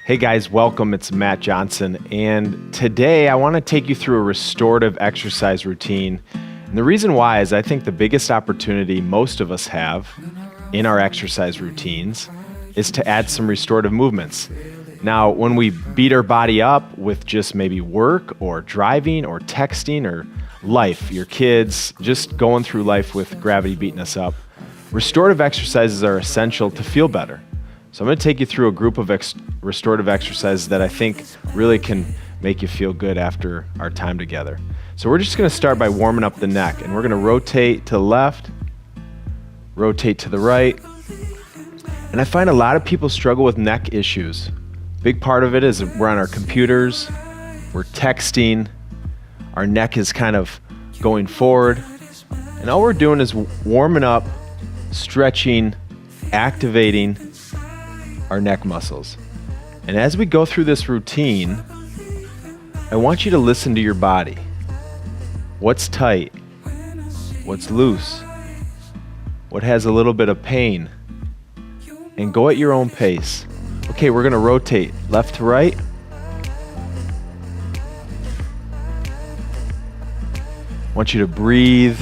Hey guys, welcome. It's Matt Johnson, and today I want to take you through a restorative exercise routine. And the reason why is I think the biggest opportunity most of us have in our exercise routines is to add some restorative movements. Now, when we beat our body up with just maybe work or driving or texting or life, your kids, just going through life with gravity beating us up, restorative exercises are essential to feel better. So I'm going to take you through a group of restorative exercises that I think really can make you feel good after our time together. So we're just going to start by warming up the neck, and we're going to rotate to the left, rotate to the right. And I find a lot of people struggle with neck issues. Big part of it is we're on our computers, we're texting, our neck is kind of going forward, and all we're doing is warming up, stretching, activating our neck muscles. And as we go through this routine, I want you to listen to your body. What's tight? What's loose? What has a little bit of pain? And go at your own pace. Okay, we're gonna rotate left to right. I want you to breathe.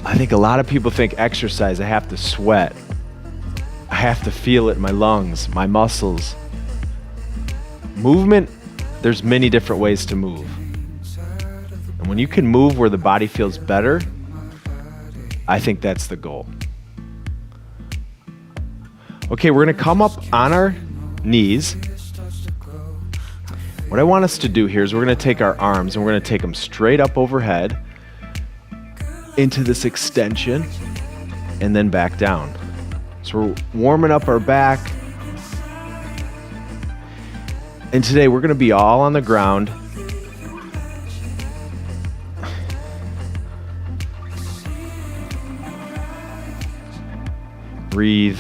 I think a lot of people think exercise, I have to sweat. I have to feel it in my lungs, my muscles. Movement, there's many different ways to move. And when you can move where the body feels better, I think that's the goal. Okay, we're gonna come up on our knees. What I want us to do here is we're gonna take our arms and we're gonna take them straight up overhead into this extension and then back down. So we're warming up our back. And today we're gonna be all on the ground. Breathe.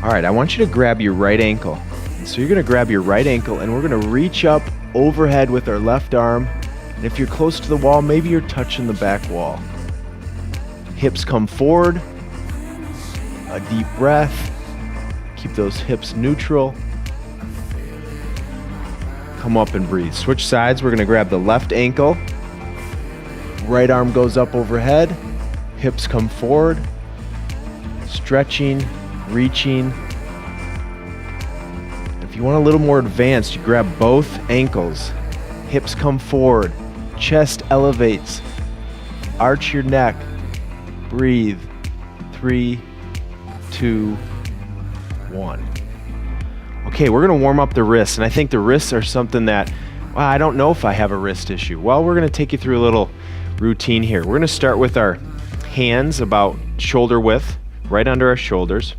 All right, I want you to grab your right ankle. So you're gonna grab your right ankle and we're gonna reach up overhead with our left arm. And if you're close to the wall, maybe you're touching the back wall. Hips come forward, a deep breath, keep those hips neutral. Come up and breathe. Switch sides, we're gonna grab the left ankle, right arm goes up overhead, hips come forward, stretching, reaching. If you want a little more advanced, you grab both ankles, hips come forward, chest elevates, arch your neck. Breathe. 3, 2, 1. Okay, we're gonna warm up the wrists, and I think the wrists are something that, well, I don't know if I have a wrist issue. Well, we're gonna take you through a little routine here. We're gonna start with our hands about shoulder width, right under our shoulders.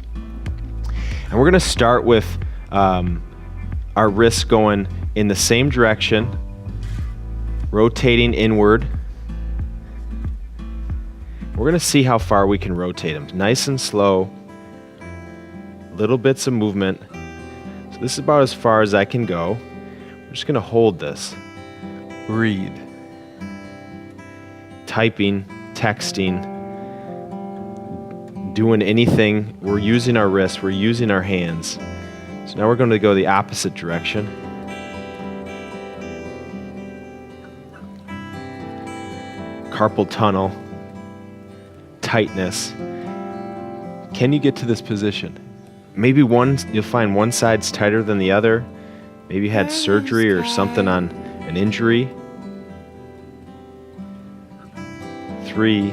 And we're gonna start with our wrists going in the same direction, rotating inward. We're gonna see how far we can rotate them. Nice and slow, little bits of movement. So this is about as far as I can go. I'm just gonna hold this. Breathe. Typing, texting, doing anything. We're using our wrists, we're using our hands. So now we're gonna go the opposite direction. Carpal tunnel. Tightness. Can you get to this position? Maybe you'll find one side's tighter than the other. Maybe you had surgery or something on an injury. 3,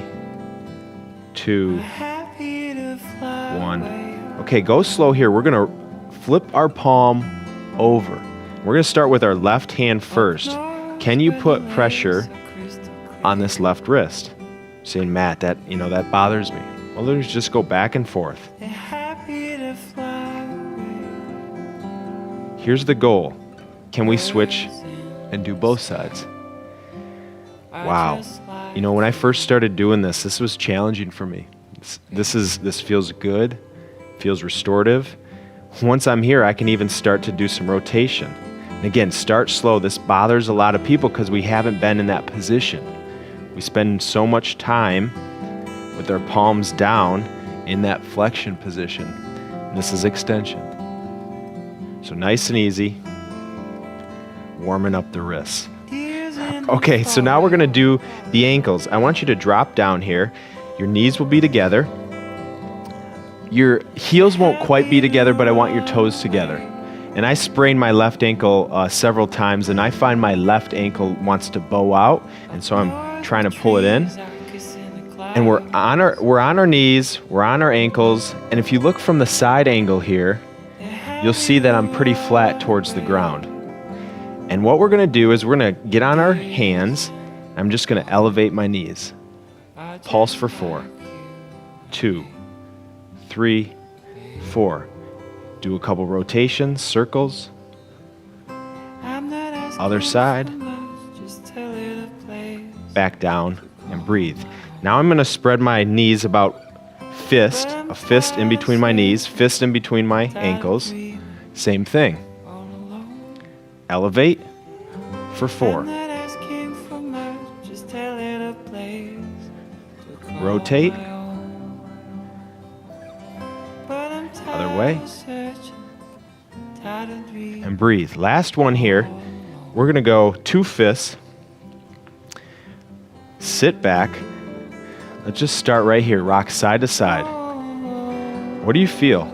2, 1. Okay, go slow here. We're gonna flip our palm over. We're gonna start with our left hand first. Can you put pressure on this left wrist? Saying, Matt, that bothers me. Well, then just go back and forth. Here's the goal. Can we switch and do both sides? Wow. When I first started doing this was challenging for me. This feels good, feels restorative. Once I'm here, I can even start to do some rotation. And again, start slow. This bothers a lot of people because we haven't been in that position. We spend so much time with our palms down in that flexion position. And this is extension. So nice and easy, warming up the wrists. Okay, so now we're gonna do the ankles. I want you to drop down here. Your knees will be together. Your heels won't quite be together, but I want your toes together. And I sprained my left ankle several times, and I find my left ankle wants to bow out, and so I'm trying to pull it in. And we're on our knees, we're on our ankles, and if you look from the side angle here, you'll see that I'm pretty flat towards the ground. And what we're gonna do is we're gonna get on our hands. I'm just gonna elevate my knees. Pulse for 4, 2, 3, 4. Do a couple rotations, circles. Other side. Back down and breathe. Now I'm gonna spread my knees about a fist in between my knees, fist in between my ankles. Same thing. Elevate for 4. Rotate. Other way. And breathe. Last one here. We're going to go 2 fists. Sit back. Let's just start right here. Rock side to side. What do you feel?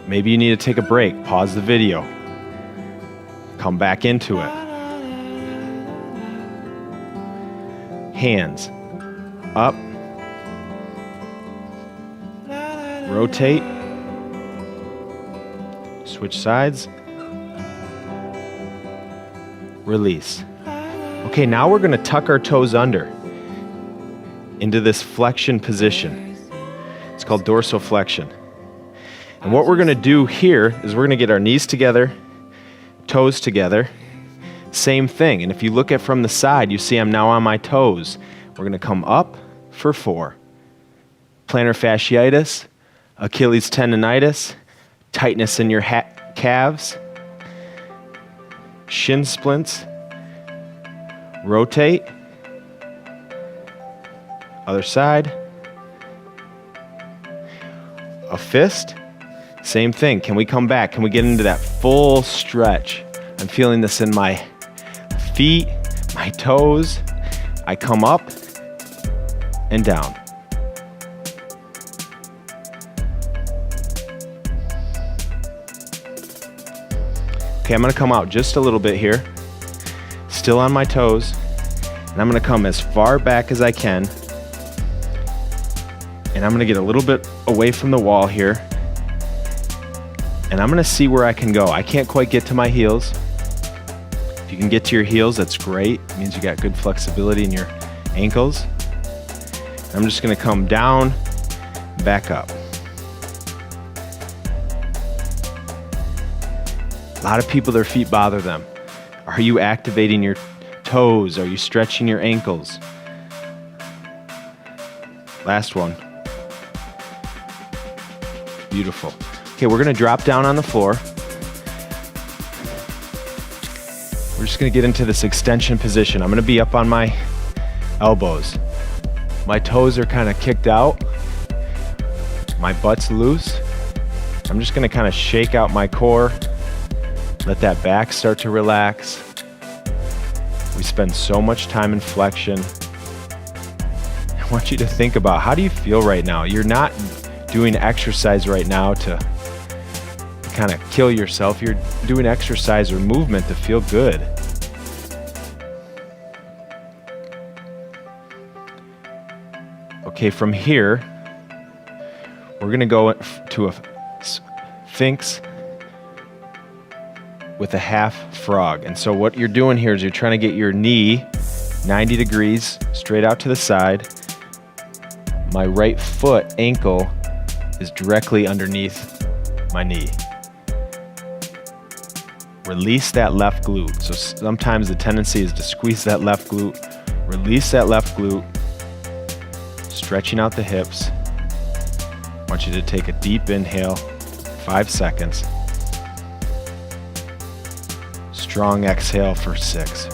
Maybe you need to take a break. Pause the video. Come back into it. Hands up. Rotate. Switch sides. Release. Okay, now we're going to tuck our toes under into this flexion position. It's called dorsiflexion. And what we're going to do here is we're going to get our knees together, toes together. Same thing. And if you look at from the side, you see I'm now on my toes. We're going to come up for 4. Plantar fasciitis, Achilles tendonitis, tightness in your calves, shin splints. Rotate. Other side. A fist. Same thing. Can we come back? Can we get into that full stretch? I'm feeling this in my feet, my toes. I come up and down. Okay, I'm going to come out just a little bit here. Still on my toes. And I'm going to come as far back as I can. And I'm going to get a little bit away from the wall here. And I'm going to see where I can go. I can't quite get to my heels. If you can get to your heels, that's great. It means you got good flexibility in your ankles. I'm just going to come down, back up. A lot of people, their feet bother them. Are you activating your toes? Are you stretching your ankles? Last one. Beautiful. Okay, we're going to drop down on the floor. We're just going to get into this extension position. I'm going to be up on my elbows. My toes are kind of kicked out. My butt's loose. I'm just going to kind of shake out my core. Let that back start to relax. We spend so much time in flexion. I want you to think about, how do you feel right now? You're not doing exercise right now to kind of kill yourself. You're doing exercise or movement to feel good. Okay, from here, we're going to go to a Sphinx with a half frog. And so what you're doing here is you're trying to get your knee 90 degrees straight out to the side. My right foot ankle is directly underneath my knee. Release that left glute. So sometimes the tendency is to squeeze that left glute. Release that left glute. Stretching out the hips. I want you to take a deep inhale, 5 seconds. Strong exhale for 6.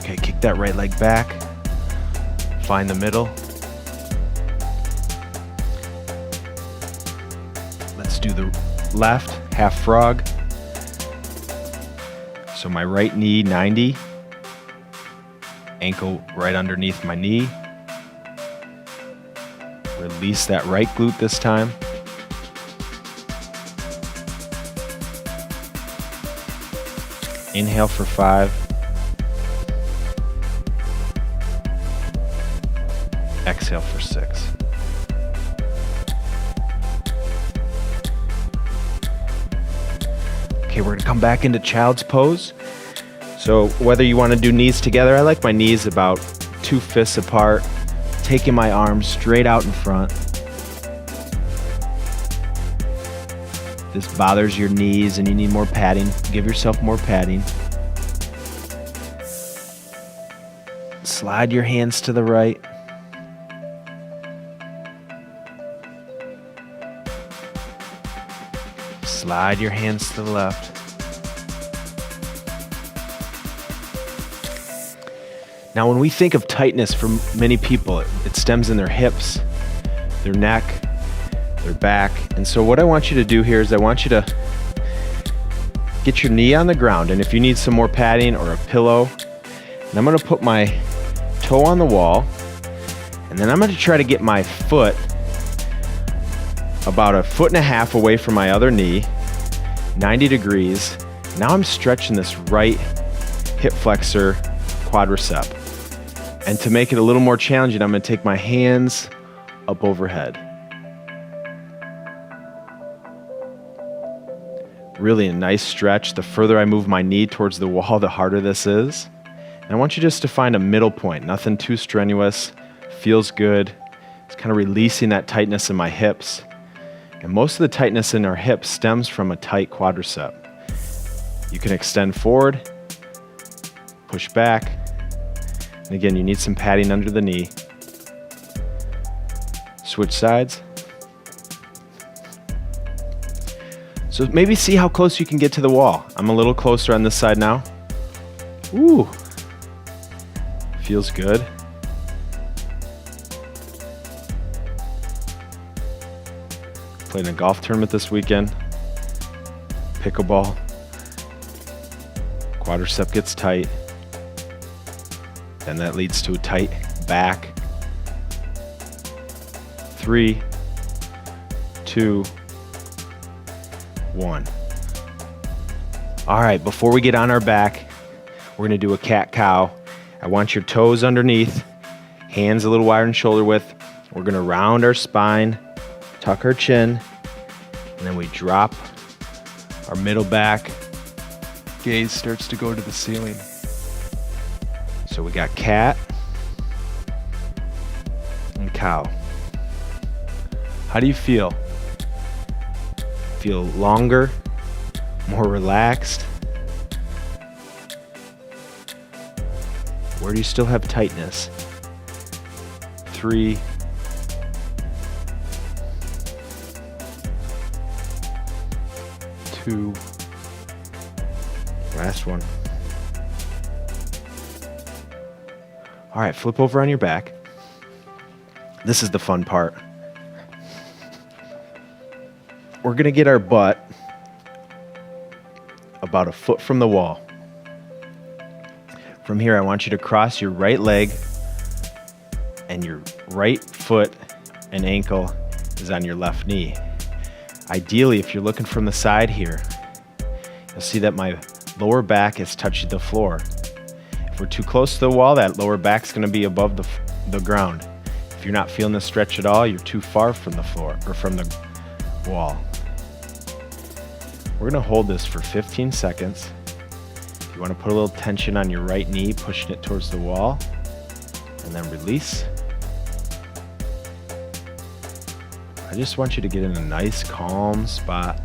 Okay, kick that right leg back. Find the middle. Let's do the left, half frog. So my right knee, 90. Ankle right underneath my knee. Release that right glute this time. Inhale for 5. Exhale for 6. Okay, we're gonna come back into child's pose. So whether you wanna do knees together, I like my knees about 2 fists apart, taking my arms straight out in front. If this bothers your knees and you need more padding, give yourself more padding. Slide your hands to the right. Slide your hands to the left. Now, when we think of tightness for many people, it stems in their hips, their neck, their back. And so what I want you to do here is I want you to get your knee on the ground. And if you need some more padding or a pillow, and I'm gonna put my toe on the wall, and then I'm gonna try to get my foot about 1.5 feet away from my other knee, 90 degrees. Now I'm stretching this right hip flexor quadricep. And to make it a little more challenging, I'm gonna take my hands up overhead. Really a nice stretch. The further I move my knee towards the wall, the harder this is. And I want you just to find a middle point, nothing too strenuous, feels good. It's kind of releasing that tightness in my hips. And most of the tightness in our hips stems from a tight quadricep. You can extend forward, push back, and again, you need some padding under the knee. Switch sides. So maybe see how close you can get to the wall. I'm a little closer on this side now. Ooh, feels good. Played in a golf tournament this weekend. Pickleball. Quadricep gets tight. Then that leads to a tight back. 3, 2, 1. All right, before we get on our back, we're gonna do a cat-cow. I want your toes underneath, hands a little wider than shoulder width. We're gonna round our spine, tuck our chin, and then we drop our middle back. Gaze starts to go to the ceiling. So we got cat and cow. How do you feel? Feel longer, more relaxed? Where do you still have tightness? 3, 2, last one. All right, flip over on your back. This is the fun part. We're gonna get our butt about 1 foot from the wall. From here, I want you to cross your right leg and your right foot and ankle is on your left knee. Ideally, if you're looking from the side here, you'll see that my lower back is touching the floor. If we're too close to the wall, that lower back's gonna be above the ground. If you're not feeling the stretch at all, you're too far from the floor or from the wall. We're gonna hold this for 15 seconds. If you wanna put a little tension on your right knee, pushing it towards the wall, and then release. I just want you to get in a nice, calm spot.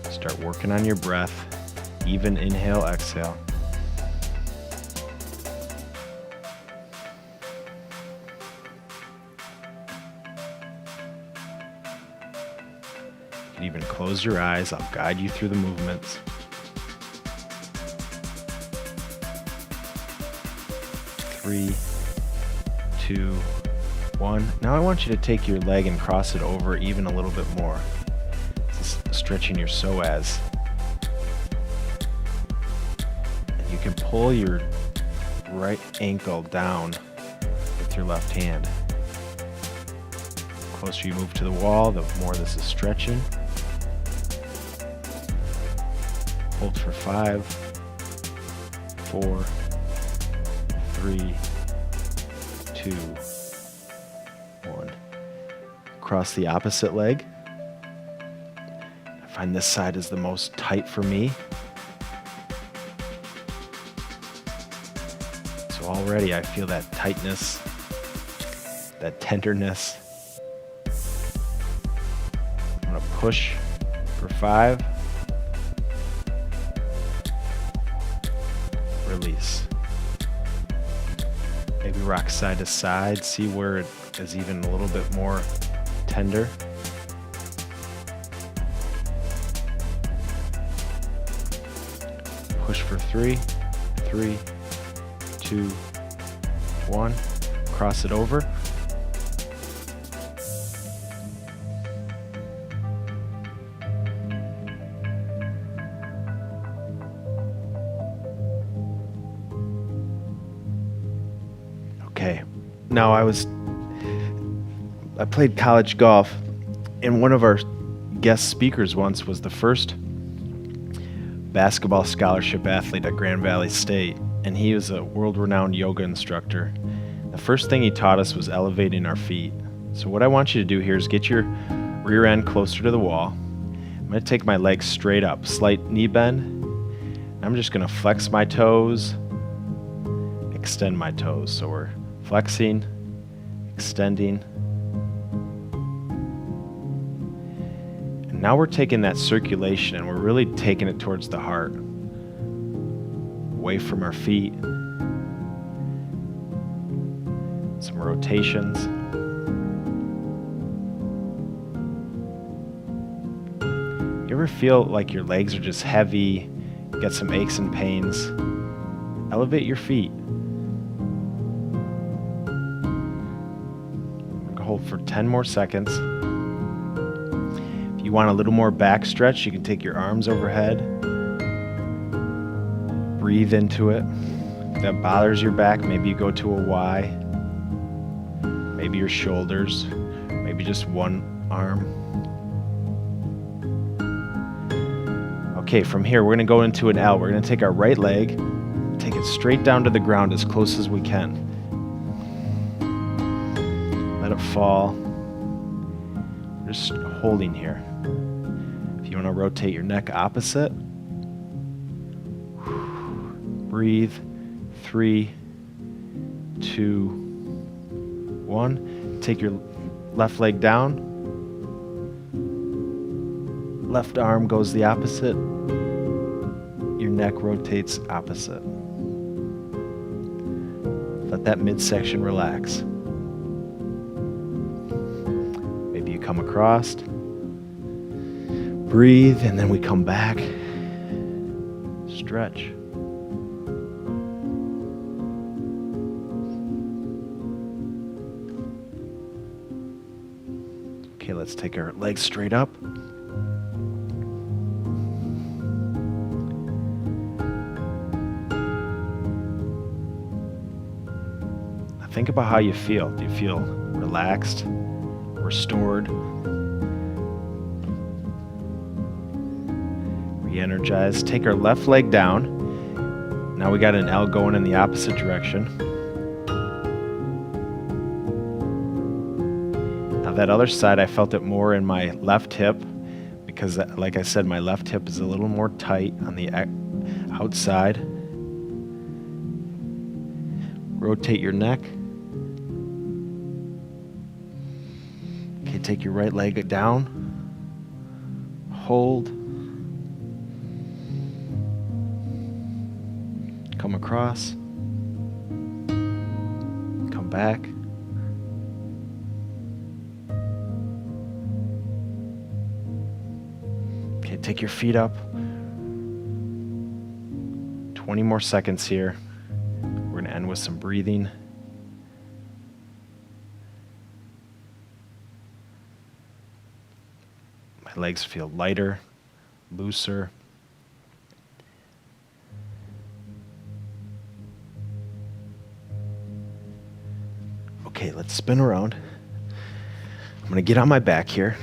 Start working on your breath. Even inhale, exhale. You can even close your eyes. I'll guide you through the movements. 3, 2, 1. Now I want you to take your leg and cross it over even a little bit more. Just stretching your psoas. And you can pull your right ankle down with your left hand. The closer you move to the wall, the more this is stretching. Hold for 5, 4, 3, 2, 1. Cross the opposite leg. I find this side is the most tight for me. So already I feel that tightness, that tenderness. I'm going to push for 5. Release. Maybe rock side to side. See where it is even a little bit more tender. Push for 3, 3, 2, 1. Cross it over. Okay, now I played college golf, and one of our guest speakers once was the first basketball scholarship athlete at Grand Valley State, and he was a world-renowned yoga instructor. The first thing he taught us was elevating our feet. So what I want you to do here is get your rear end closer to the wall. I'm going to take my legs straight up, slight knee bend. I'm just going to flex my toes, extend my toes. So we're flexing, extending. And now we're taking that circulation and we're really taking it towards the heart, away from our feet. Some rotations. You ever feel like your legs are just heavy, you get some aches and pains? Elevate your feet. Hold for 10 more seconds. If you want a little more back stretch, you can take your arms overhead. Breathe into it. If that bothers your back, maybe you go to a Y. Maybe your shoulders. Maybe just one arm. Okay, from here, we're going to go into an L. We're going to take our right leg, take it straight down to the ground as close as we can. Let it fall. We're just holding here. If you want to rotate your neck opposite, breathe. 3, 2, 1. Take your left leg down. Left arm goes the opposite. Your neck rotates opposite. Let that midsection relax. Maybe you come across, breathe, and then we come back. Stretch. Okay, let's take our legs straight up. Think about how you feel. Do you feel relaxed, restored, re-energized? Take our left leg down. Now we got an L going in the opposite direction. Now that other side, I felt it more in my left hip because, like I said, my left hip is a little more tight on the outside. Rotate your neck. Okay, take your right leg down. Hold. Come across. Come back. Okay, take your feet up. 20 more seconds here. We're going to end with some breathing. My legs feel lighter, looser. Okay, let's spin around. I'm going to get on my back here.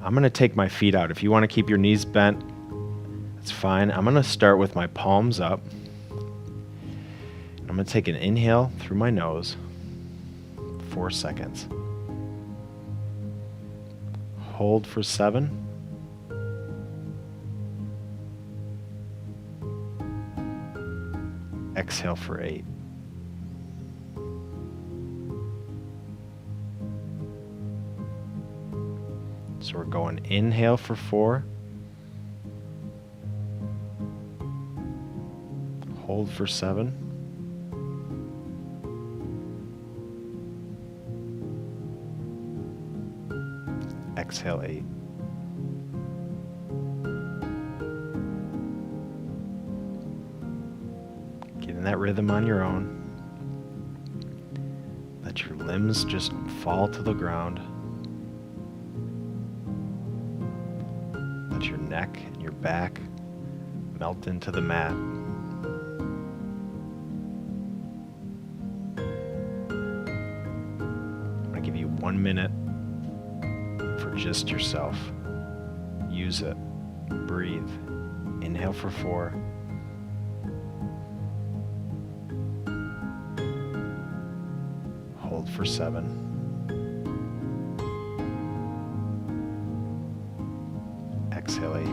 I'm going to take my feet out. If you want to keep your knees bent, that's fine. I'm going to start with my palms up. I'm going to take an inhale through my nose, 4 seconds. Hold for 7. Exhale for 8. So we're going inhale for 4. Hold for 7. Exhale 8. Get in that rhythm on your own. Let your limbs just fall to the ground. Let your neck and your back melt into the mat. I'm going to give you 1 minute for just yourself. Use it. Breathe. Inhale for 4. Hold for 7. Exhale 8.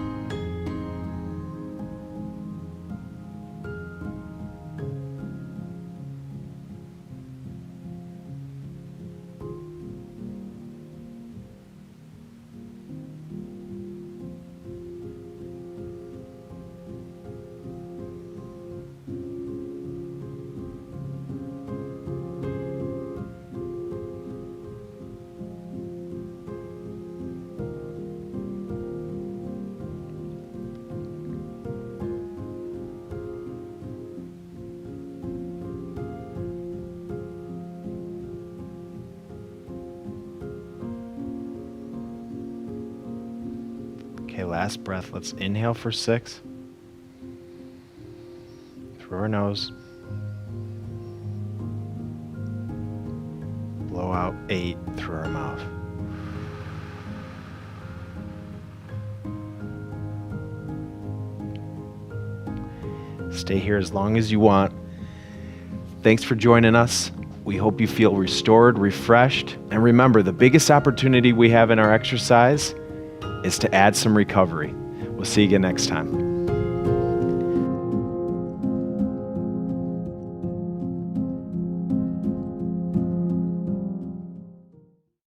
Okay, last breath. Let's inhale for 6. Through our nose. Blow out 8 through our mouth. Stay here as long as you want. Thanks for joining us. We hope you feel restored, refreshed, and remember, the biggest opportunity we have in our exercise is to add some recovery. We'll see you again next time.